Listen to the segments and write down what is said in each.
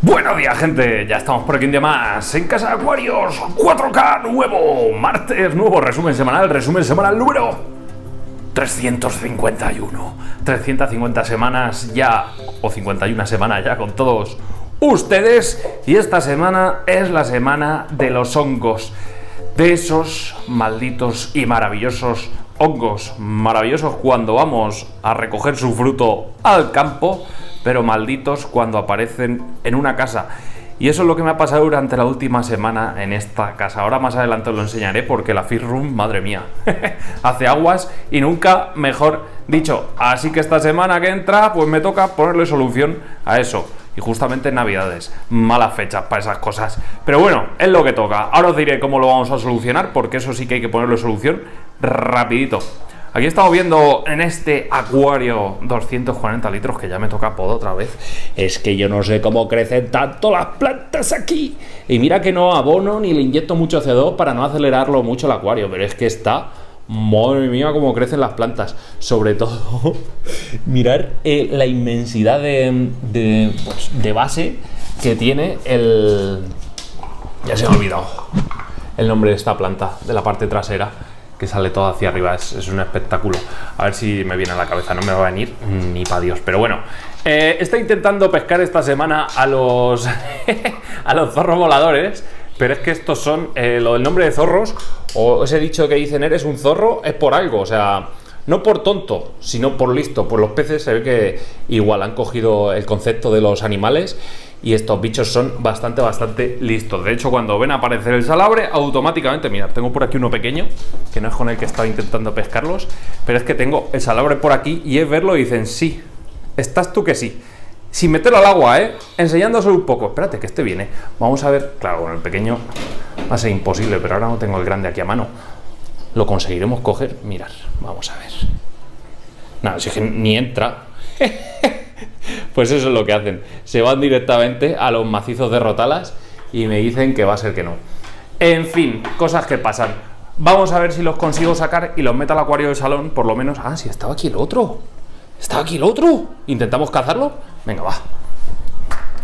Buenos días, gente, ya estamos por aquí un día más en Casa de Acuarios 4K nuevo, martes, nuevo resumen semanal número 351, 350 semanas ya, o 51 semanas ya con todos ustedes, y esta semana es la semana de los hongos, de esos malditos y maravillosos hongos, maravillosos cuando vamos a recoger su fruto al campo, pero malditos cuando aparecen en una casa. Y eso es lo que me ha pasado durante la última semana en esta casa. Ahora más adelante os lo enseñaré porque la Fish Room, madre mía, hace aguas y nunca mejor dicho. Así que esta semana que entra, pues me toca ponerle solución a eso. Y justamente en Navidades, malas fechas para esas cosas. Pero bueno, es lo que toca. Ahora os diré cómo lo vamos a solucionar, porque eso sí que hay que ponerle solución rapidito. Aquí estamos viendo en este acuario 240 litros, que ya me toca poda otra vez. Es que yo no sé cómo crecen tanto las plantas aquí. Y mira que no abono ni le inyecto mucho CO2 para no acelerarlo mucho el acuario, pero es que está... Madre mía, cómo crecen las plantas. Sobre todo, mirar la inmensidad de base que tiene el... Ya se me ha olvidado el nombre de esta planta, de la parte trasera, que sale todo hacia arriba. Es un espectáculo. A ver si me viene a la cabeza. No me va a venir ni para Dios. Pero bueno, estoy intentando pescar esta semana a los a los zorros voladores. Pero es que estos son, lo del nombre de zorros, o ese dicho que dicen eres un zorro, es por algo, o sea, no por tonto, sino por listo. Pues los peces se ve que igual han cogido el concepto de los animales y estos bichos son bastante listos. De hecho, cuando ven aparecer el salabre, automáticamente, mirad, tengo por aquí uno pequeño, que no es con el que estaba intentando pescarlos, pero es que tengo el salabre por aquí y es verlo y dicen, sí, estás tú que sí. Sin meterlo al agua, enseñándoselo un poco. Espérate, que este viene. Vamos a ver. Claro, con el pequeño va a ser imposible, pero ahora no tengo el grande aquí a mano. ¿Lo conseguiremos coger? Mirad, vamos a ver. Nada, si es que ni entra. Pues eso es lo que hacen. Se van directamente a los macizos de rotalas y me dicen que va a ser que no. En fin, cosas que pasan. Vamos a ver si los consigo sacar y los meto al acuario del salón, por lo menos. Ah, sí, estaba aquí el otro. ¿Está aquí el otro? ¿Intentamos cazarlo? Venga, va.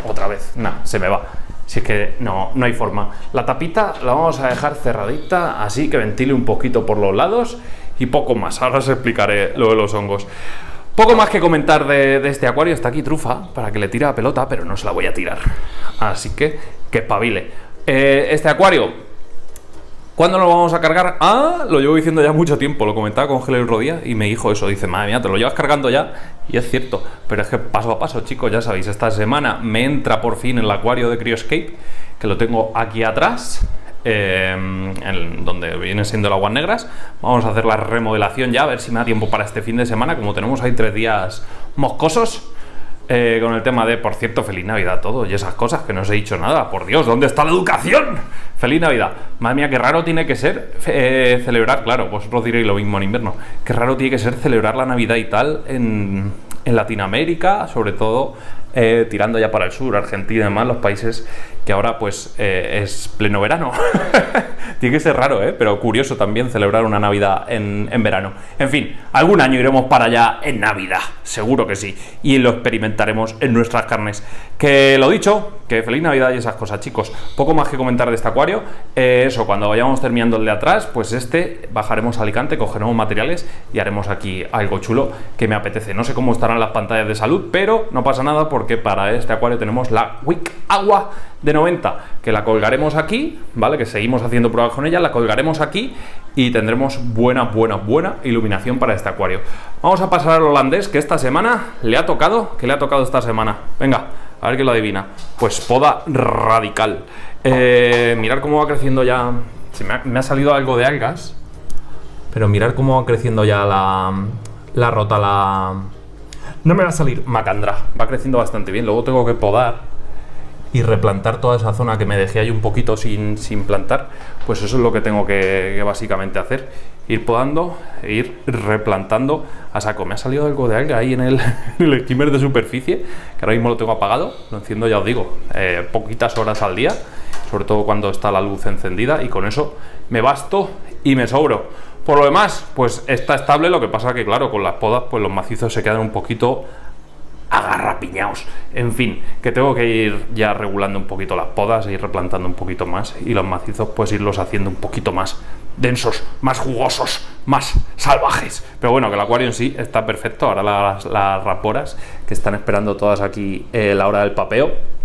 Otra vez. Nah, se me va. Si es que no hay forma. La tapita la vamos a dejar cerradita, así que ventile un poquito por los lados y poco más. Ahora os explicaré lo de los hongos. Poco más que comentar de este acuario. Está aquí Trufa para que le tire la pelota, pero no se la voy a tirar. Así que espabile. Este acuario... ¿Cuándo lo vamos a cargar? Ah, lo llevo diciendo ya mucho tiempo, lo comentaba con Gel el otro día y me dijo eso, dice, madre mía, te lo llevas cargando ya, y es cierto, pero es que paso a paso, chicos, ya sabéis, esta semana me entra por fin el acuario de Cryoscape, que lo tengo aquí atrás, donde vienen siendo las aguas negras. Vamos a hacer la remodelación ya, a ver si me da tiempo para este fin de semana, como tenemos ahí 3 días moscosos. Con el tema de, por cierto, feliz Navidad a todos y esas cosas, que no os he dicho nada. Por Dios, ¿dónde está la educación? Feliz Navidad. Madre mía, qué raro tiene que ser celebrar, claro, vosotros diréis lo mismo en invierno, qué raro tiene que ser celebrar la Navidad y tal en Latinoamérica, sobre todo tirando ya para el sur, Argentina y demás, los países que ahora pues es pleno verano. Tiene que ser raro, pero curioso también celebrar una Navidad en verano. En fin, algún año iremos para allá en Navidad, seguro que sí, y lo experimentaremos en nuestras carnes. Que lo dicho, que feliz Navidad y esas cosas, chicos. Poco más que comentar de este acuario. Eso, cuando vayamos terminando el de atrás, pues bajaremos a Alicante, cogeremos materiales y haremos aquí algo chulo que me apetece. No sé cómo estarán las pantallas de salud, pero no pasa nada porque para este acuario tenemos la Wick Agua de 90, que la colgaremos aquí, ¿vale? Que seguimos haciendo pruebas con ella, la colgaremos aquí y tendremos buena iluminación para este acuario. Vamos a pasar al holandés, que esta semana le ha tocado. ¿Qué le ha tocado esta semana? Venga, a ver quién lo adivina. Pues poda radical. Mirad cómo va creciendo ya. Me ha salido algo de algas, pero mirad cómo va creciendo ya la rotala. No me va a salir macandra. Va creciendo bastante bien. Luego tengo que podar y replantar toda esa zona que me dejé ahí un poquito sin plantar. Pues eso es lo que tengo que básicamente hacer, ir podando e ir replantando a saco. Me ha salido algo de alga ahí en el skimmer de superficie, que ahora mismo lo tengo apagado, lo enciendo, ya os digo, poquitas horas al día, sobre todo cuando está la luz encendida, y con eso me basto y me sobro. Por lo demás, pues está estable. Lo que pasa que, claro, con las podas pues los macizos se quedan un poquito agarrapiñaos. En fin, que tengo que ir ya regulando un poquito las podas, ir replantando un poquito más y los macizos pues irlos haciendo un poquito más densos, más jugosos, más salvajes. Pero bueno, que el acuario en sí está perfecto. Ahora las raporas que están esperando todas aquí la hora del papeo.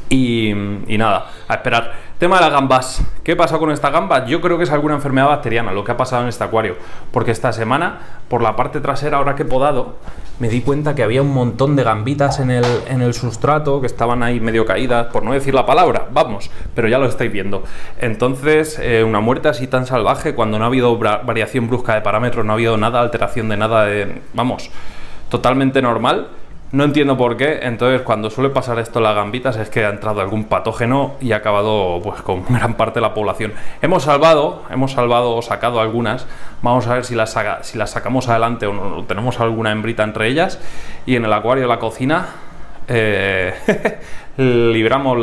Y nada, a esperar. Tema de las gambas. ¿Qué pasa con esta gamba? Yo creo que es alguna enfermedad bacteriana lo que ha pasado en este acuario. Porque esta semana, por la parte trasera, ahora que he podado, me di cuenta que había un montón de gambitas en el sustrato, que estaban ahí medio caídas, por no decir la palabra, vamos, pero ya lo estáis viendo. Entonces, una muerte así tan salvaje, cuando no ha habido variación brusca de parámetros, no ha habido nada, alteración de nada, vamos, totalmente normal. No entiendo por qué. Entonces, cuando suele pasar esto en las gambitas es que ha entrado algún patógeno y ha acabado pues con gran parte de la población. Hemos salvado o sacado algunas. Vamos a ver si las sacamos adelante o no, tenemos alguna hembrita entre ellas. Y en el acuario de la cocina libramos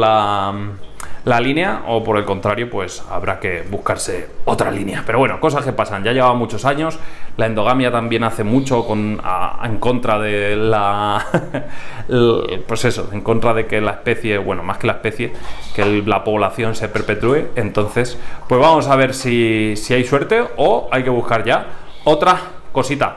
la línea, o por el contrario pues habrá que buscarse otra línea. Pero bueno, cosas que pasan, ya lleva muchos años. La endogamia también hace mucho en contra de la pues eso, en contra de que la especie, bueno, más que la especie, que la población se perpetúe. Entonces pues vamos a ver si hay suerte o hay que buscar ya otra cosita.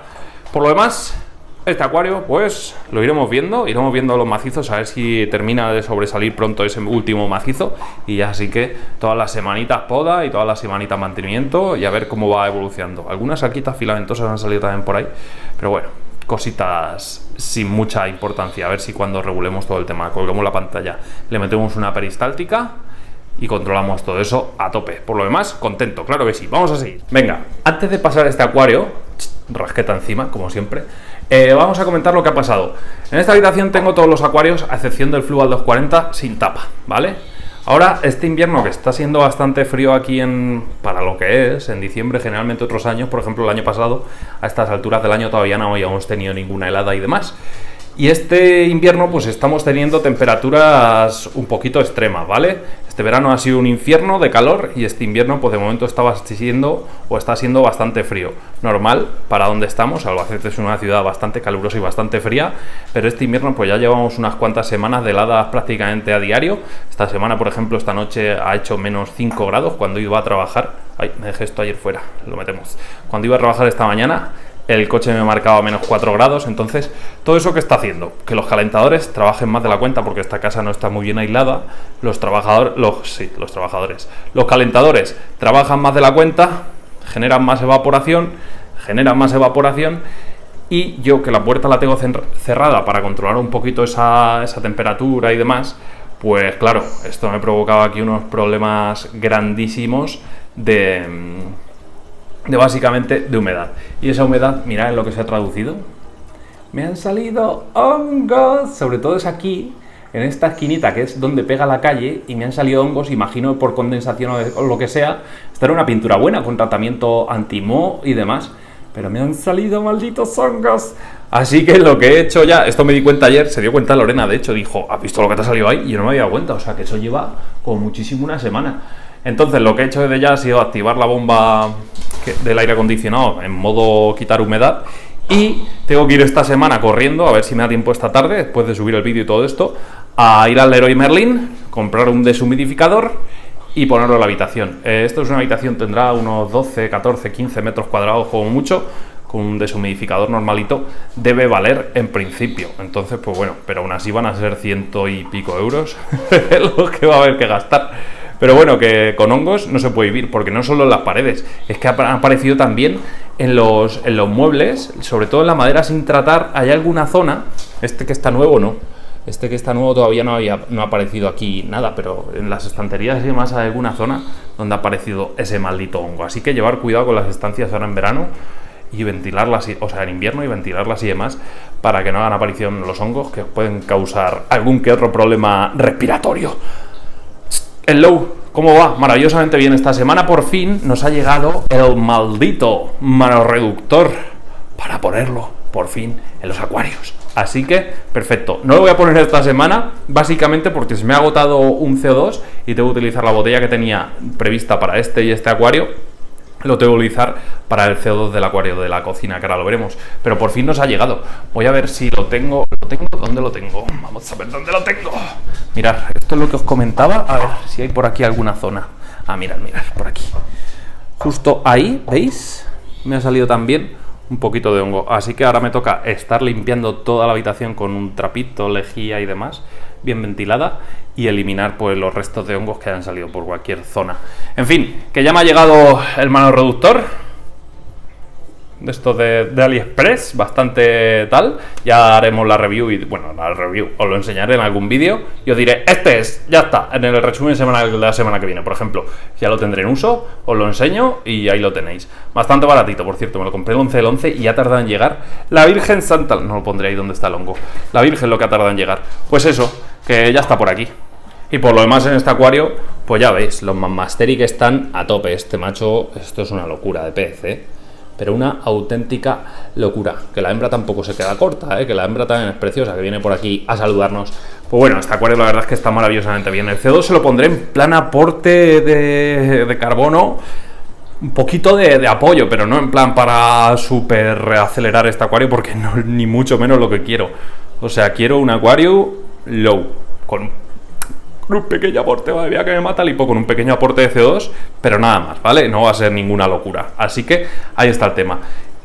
Por lo demás, este acuario pues lo iremos viendo los macizos, a ver si termina de sobresalir pronto ese último macizo, y ya así que todas las semanitas poda y todas las semanitas mantenimiento, y a ver cómo va evolucionando. Algunas arquitas filamentosas han salido también por ahí, pero bueno, cositas sin mucha importancia. A ver si cuando regulemos todo el tema, colgamos la pantalla, le metemos una peristáltica y controlamos todo eso a tope. Por lo demás, contento, claro que sí. Vamos a seguir. Venga, antes de pasar este acuario, rasqueta encima, como siempre, vamos a comentar lo que ha pasado. En esta habitación tengo todos los acuarios, a excepción del Fluval 240, sin tapa, ¿vale? Ahora, este invierno, que está siendo bastante frío aquí para lo que es, en diciembre, generalmente otros años, por ejemplo el año pasado, a estas alturas del año todavía no habíamos tenido ninguna helada y demás. Y este invierno pues estamos teniendo temperaturas un poquito extremas, ¿vale? Este verano ha sido un infierno de calor y este invierno pues de momento está siendo bastante frío. Normal para donde estamos. Albacete es una ciudad bastante calurosa y bastante fría, pero este invierno pues ya llevamos unas cuantas semanas de heladas prácticamente a diario. Esta semana, por ejemplo, esta noche ha hecho menos 5 grados cuando iba a trabajar. Ay, me dejé esto ayer fuera, lo metemos. Cuando iba a trabajar esta mañana, el coche me marcaba menos 4 grados, entonces todo eso que está haciendo, que los calentadores trabajen más de la cuenta, porque esta casa no está muy bien aislada. Los calentadores trabajan más de la cuenta, generan más evaporación, y yo, que la puerta la tengo cerrada para controlar un poquito esa temperatura y demás, pues claro, esto me provocaba aquí unos problemas grandísimos básicamente de humedad. Y esa humedad, mirad en lo que se ha traducido. Me han salido hongos, sobre todo es aquí, en esta esquinita que es donde pega la calle, y me han salido hongos, imagino por condensación o lo que sea. Esta era una pintura buena con tratamiento anti-moho y demás, pero me han salido malditos hongos. Así que lo que he hecho ya, esto me di cuenta ayer, se dio cuenta Lorena, de hecho, dijo, ¿has visto lo que te ha salido ahí? Y yo no me había dado cuenta, o sea que eso lleva como muchísimo una semana. Entonces lo que he hecho desde ya ha sido activar la bomba del aire acondicionado en modo quitar humedad, y tengo que ir esta semana corriendo, a ver si me da tiempo esta tarde, después de subir el vídeo y todo esto, a ir al Leroy Merlin, comprar un deshumidificador y ponerlo en la habitación. Esto es una habitación, tendrá unos 12, 14, 15 metros cuadrados como mucho. Con un deshumidificador normalito debe valer en principio. Entonces pues bueno, pero aún así van a ser 100 y pico euros lo que va a haber que gastar. Pero bueno, que con hongos no se puede vivir, porque no solo en las paredes, es que han aparecido también en los muebles, sobre todo en la madera sin tratar. Hay alguna zona, este que está nuevo todavía no ha aparecido aquí nada, pero en las estanterías y demás hay alguna zona donde ha aparecido ese maldito hongo. Así que llevar cuidado con las estancias ahora en verano y ventilarlas, o sea en invierno, y ventilarlas y demás, para que no hagan aparición los hongos que pueden causar algún que otro problema respiratorio. Hello, ¿cómo va? Maravillosamente bien. Esta semana por fin nos ha llegado el maldito manoreductor para ponerlo por fin en los acuarios. Así que, perfecto. No lo voy a poner esta semana, básicamente porque se me ha agotado un CO2 y tengo que utilizar la botella que tenía prevista para este y este acuario. lo tengo que utilizar para el CO2 del acuario de la cocina, que ahora lo veremos. Pero por fin nos ha llegado. Voy a ver si lo tengo. ¿Dónde lo tengo? Vamos a ver dónde lo tengo. Mirad, esto es lo que os comentaba. A ver si hay por aquí alguna zona. Ah, mirad, por aquí. Justo ahí, ¿veis? Me ha salido también un poquito de hongo. Así que ahora me toca estar limpiando toda la habitación con un trapito, lejía y demás, bien ventilada, y eliminar pues los restos de hongos que hayan salido por cualquier zona. En fin, que ya me ha llegado el manoreductor de estos de AliExpress, bastante tal. Ya haremos la review y bueno, la review os lo enseñaré en algún vídeo y os diré, este es, ya está, en el resumen semanal de la semana que viene, por ejemplo. Ya lo tendré en uso, os lo enseño y ahí lo tenéis. Bastante baratito, por cierto, me lo compré el 11 del 11 y ya tarda en llegar. La Virgen Santa, no lo pondré ahí donde está el hongo. La Virgen lo que ha tardado en llegar. Pues eso, que ya está por aquí. Y por lo demás en este acuario, pues ya veis, los Mammasteri que están a tope. Este macho, esto es una locura de pez, pero una auténtica locura. Que la hembra tampoco se queda corta, que la hembra también es preciosa, que viene por aquí a saludarnos. Pues bueno, este acuario la verdad es que está maravillosamente bien. El CO2 se lo pondré en plan aporte de carbono, un poquito de apoyo, pero no en plan para super acelerar este acuario, porque no, ni mucho menos lo que quiero. O sea, quiero un acuario low, con un pequeño aporte, madre mía que me mata el hipo, con un pequeño aporte de CO2, pero nada más, ¿vale? No va a ser ninguna locura. Así que ahí está el tema.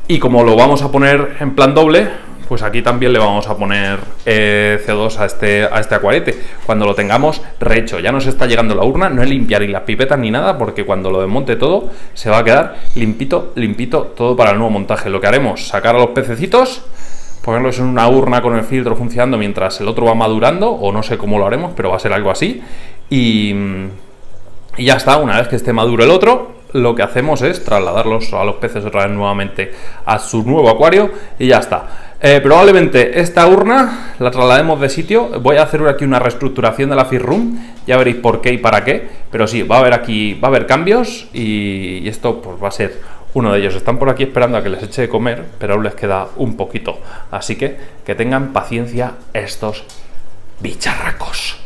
Y como lo vamos a poner en plan doble, pues aquí también le vamos a poner CO2 a este acuarete. Cuando lo tengamos rehecho, ya nos está llegando la urna, no es limpiar ni las pipetas ni nada, porque cuando lo desmonte todo, se va a quedar limpito, todo para el nuevo montaje. Lo que haremos, sacar a los pececitos, ponerlos en una urna con el filtro funcionando mientras el otro va madurando, o no sé cómo lo haremos, pero va a ser algo así. Y ya está, una vez que esté maduro el otro, lo que hacemos es trasladarlos a los peces otra vez nuevamente a su nuevo acuario y ya está. Probablemente esta urna la traslademos de sitio. Voy a hacer aquí una reestructuración de la fish room, ya veréis por qué y para qué, pero sí, va a haber cambios y esto pues va a ser uno de ellos. Están por aquí esperando a que les eche de comer, pero aún les queda un poquito. Así que tengan paciencia estos bicharracos.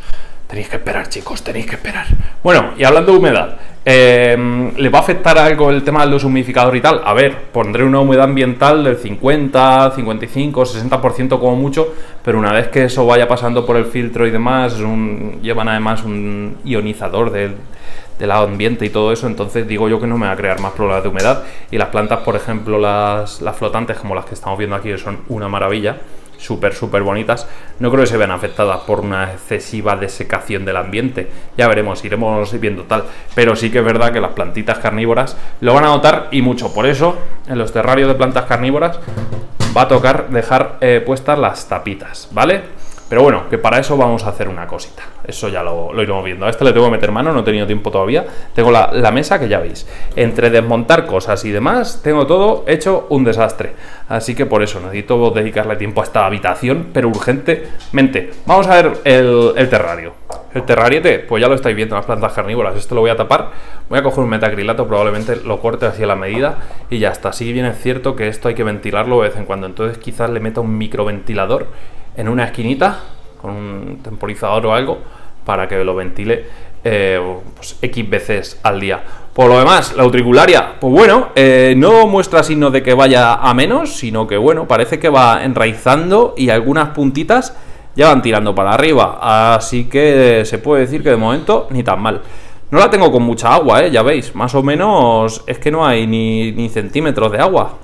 Tenéis que esperar, chicos, tenéis que esperar. Bueno, y hablando de humedad, ¿le va a afectar algo el tema del deshumidificador y tal? A ver, pondré una humedad ambiental del 50, 55, 60% como mucho, pero una vez que eso vaya pasando por el filtro y demás, llevan además un ionizador del ambiente y todo eso, entonces digo yo que no me va a crear más problemas de humedad. Y las plantas, por ejemplo, las flotantes, como las que estamos viendo aquí, que son una maravilla, súper bonitas, no creo que se vean afectadas por una excesiva desecación del ambiente. Ya veremos, iremos viendo tal, pero sí que es verdad que las plantitas carnívoras lo van a notar y mucho. Por eso en los terrarios de plantas carnívoras va a tocar dejar puestas las tapitas, ¿vale? Pero bueno, que para eso vamos a hacer una cosita. Eso ya lo iremos viendo. A este le tengo que meter mano, no he tenido tiempo todavía. Tengo la mesa que ya veis. Entre desmontar cosas y demás, tengo todo hecho un desastre. Así que por eso necesito dedicarle tiempo a esta habitación, pero urgentemente. Vamos a ver el terrario. El terrariete, pues ya lo estáis viendo en las plantas carnívoras. Esto lo voy a tapar. Voy a coger un metacrilato, probablemente lo corte así a la medida y ya está. Sí bien es cierto que esto hay que ventilarlo de vez en cuando. Entonces quizás le meta un microventilador en una esquinita con un temporizador o algo para que lo ventile pues X veces al día. Por lo demás, la utricularia, pues bueno, no muestra signos de que vaya a menos, sino que bueno, parece que va enraizando y algunas puntitas ya van tirando para arriba, así que se puede decir que de momento ni tan mal. No la tengo con mucha agua, ya veis, más o menos es que no hay ni centímetros de agua.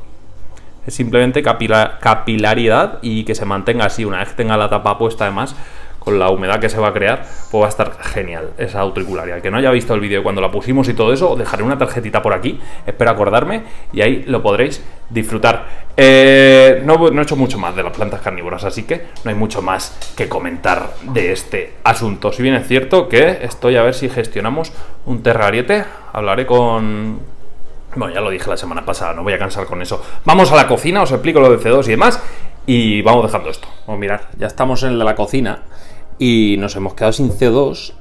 Es simplemente capilaridad y que se mantenga así. Una vez que tenga la tapa puesta, además, con la humedad que se va a crear, pues va a estar genial esa utricularia. El que no haya visto el vídeo cuando la pusimos y todo eso, os dejaré una tarjetita por aquí, espero acordarme, y ahí lo podréis disfrutar. No he hecho mucho más de las plantas carnívoras, así que no hay mucho más que comentar de este asunto. Si bien es cierto que estoy a ver si gestionamos un terrariete, hablaré con... Bueno, ya lo dije la semana pasada, no voy a cansar con eso. Vamos a la cocina, os explico lo de C2 y demás, y vamos dejando esto. Vamos a mirar, ya estamos en la cocina y nos hemos quedado sin CO2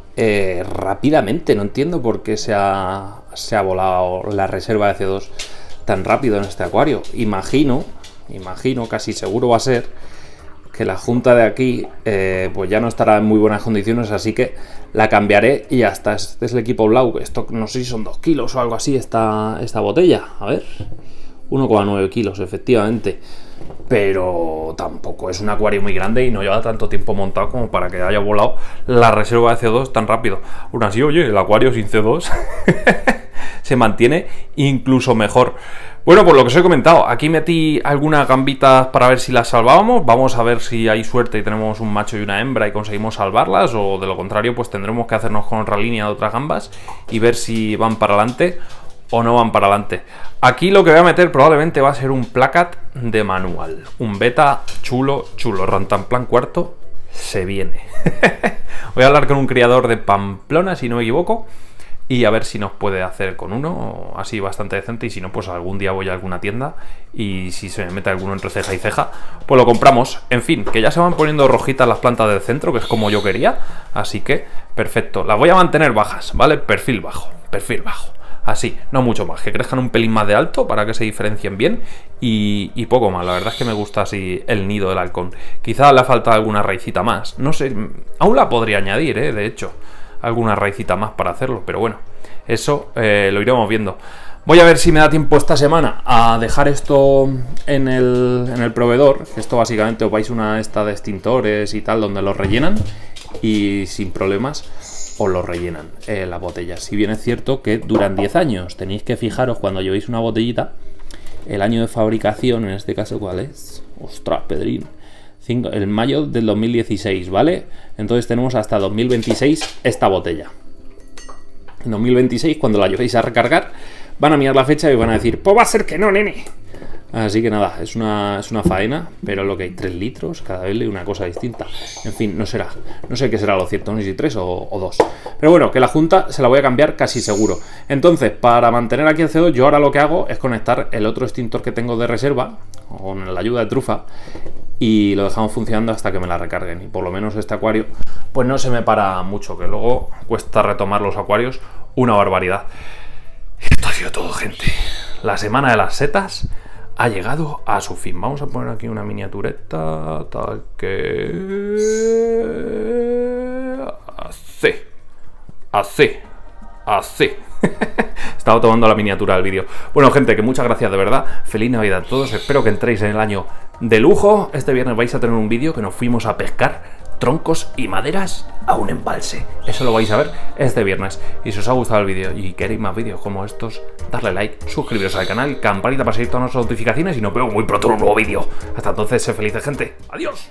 rápidamente. No entiendo por qué se ha volado la reserva de CO2 tan rápido en este acuario. Imagino, casi seguro va a ser que la junta de aquí pues ya no estará en muy buenas condiciones, así que la cambiaré y ya está. Este es el equipo Blau. Esto no sé si son 2 kilos o algo así esta botella. A ver, 1,9 kilos efectivamente, pero tampoco es un acuario muy grande y no lleva tanto tiempo montado como para que haya volado la reserva de CO2 tan rápido. Aún así, oye, el acuario sin CO2 se mantiene incluso mejor. Bueno, por lo que os he comentado, aquí metí algunas gambitas para ver si las salvábamos. Vamos a ver si hay suerte y tenemos un macho y una hembra y conseguimos salvarlas, o de lo contrario pues tendremos que hacernos con otra línea de otras gambas y ver si van para adelante o no van para adelante. Aquí lo que voy a meter probablemente va a ser un placat de manual, un beta chulo, Rantanplan cuarto, se viene. Voy a hablar con un criador de Pamplona, si no me equivoco, y a ver si nos puede hacer con uno así bastante decente, y si no, pues algún día voy a alguna tienda y si se me mete alguno entre ceja y ceja, pues lo compramos. En fin, que ya se van poniendo rojitas las plantas del centro, que es como yo quería, así que perfecto. Las voy a mantener bajas, ¿vale? Perfil bajo. Así, no mucho más, que crezcan un pelín más de alto para que se diferencien bien y poco más. La verdad es que me gusta así el nido del halcón. Quizá le falta alguna raicita más, no sé, aún la podría añadir, de hecho, alguna raicita más para hacerlo, pero bueno, eso lo iremos viendo. Voy a ver si me da tiempo esta semana a dejar esto en el proveedor. Esto básicamente os vais una esta de extintores y tal, donde los rellenan y sin problemas os lo rellenan las botellas. Si bien es cierto que duran 10 años, tenéis que fijaros cuando llevéis una botellita, el año de fabricación, en este caso, ¿cuál es? Ostras, Pedrín. El mayo del 2016, ¿vale? Entonces tenemos hasta 2026 esta botella. En 2026, cuando la llevéis a recargar, van a mirar la fecha y van a decir, pues va a ser que no, nene. Así que nada, es una faena, pero lo que hay 3 litros, cada vez una cosa distinta. En fin, no sé qué será lo cierto, no sé si 3 o 2. Pero bueno, que la junta se la voy a cambiar casi seguro. Entonces, para mantener aquí el CO2, yo ahora lo que hago es conectar el otro extintor que tengo de reserva, con la ayuda de trufa, y lo dejamos funcionando hasta que me la recarguen. Y por lo menos este acuario, pues no se me para mucho, que luego cuesta retomar los acuarios una barbaridad. Esto ha sido todo, gente. La semana de las setas ha llegado a su fin. Vamos a poner aquí una miniatureta tal que así. Estaba tomando la miniatura del vídeo. Bueno, gente, que muchas gracias de verdad. Feliz Navidad a todos. Espero que entréis en el año de lujo. Este viernes vais a tener un vídeo que nos fuimos a pescar troncos y maderas a un embalse. Eso lo vais a ver este viernes. Y si os ha gustado el vídeo y queréis más vídeos como estos, darle like, suscribiros al canal, campanita para seguir todas nuestras notificaciones y nos vemos muy pronto en un nuevo vídeo. Hasta entonces, sed felices, gente. Adiós.